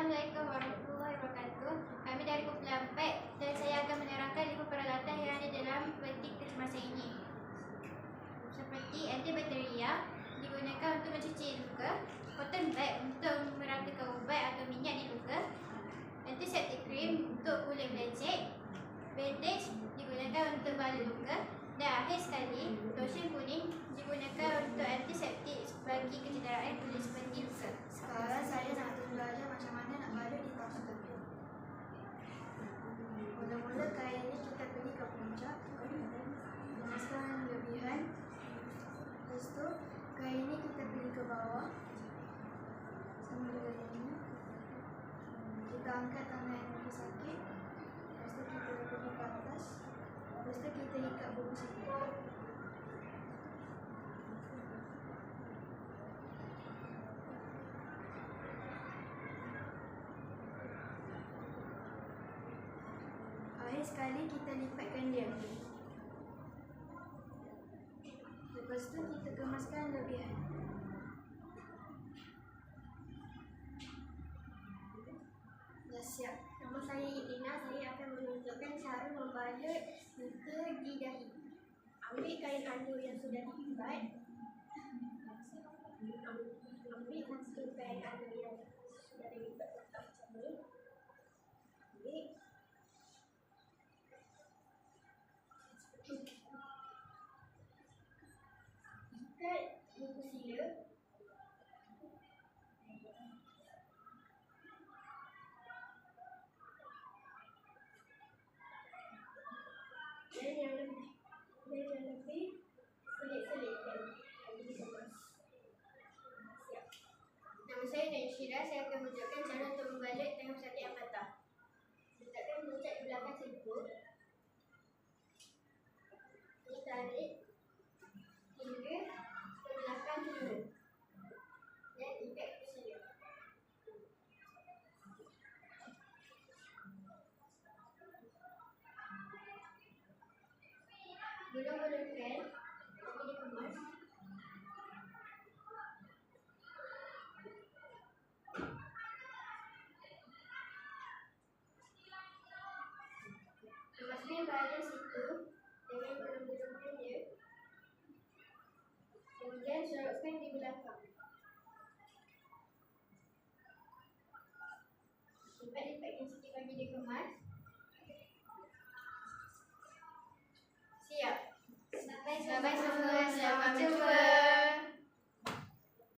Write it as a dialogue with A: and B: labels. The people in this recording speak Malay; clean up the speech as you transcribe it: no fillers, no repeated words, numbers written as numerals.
A: Assalamualaikum warahmatullahi wabarakatuh. Kami dari kumpulan 4 dan saya akan menerangkan 5 peralatan yang ada dalam peti kecemasan ini. Seperti antibakteria digunakan untuk mencuci luka, cotton bud untuk meratakan ubat atau minyak di luka, antiseptik cream untuk kulit lecet, bandage digunakan untuk bala luka, dan akhir sekali lotion kuning digunakan untuk antiseptik bagi kecederaan kulit seperti luka.
B: Sekarang saya nak belajar macam mana nak balut di kapas tepi. Mula-mula kain ini kita pergi ke puncak, panaskan lebihan. Lepas tu kain ini kita pergi ke bawah sama dengan ini. Kita angkat tangan yang lagi sakit. Lepas tu kita pergi ke atas. Lepas tu kita ikat buku sini. Akhir sekali kita lipatkan dia. Lepas tu kita kemaskan lebihan. Dah siap.
A: Nama saya Irina, saya akan menunjukkan cara membalut luka di dahi. Ambil kain andu yang sudah dilipat. Ambil satu kain andu yang sudah dilipat macam ni. Ambil. Ikat buku sila. Dan yang lebih selit-selitkan bagi dikemas. Siap. Nama saya Naishira, saya akan menunjukkan cara untuk membalut tengah sakit yang patah. Letakkan puncak di belakang sirkup. Ditarik hingga ke belakang turun. Dan ikat ke sini. Gulung-gulung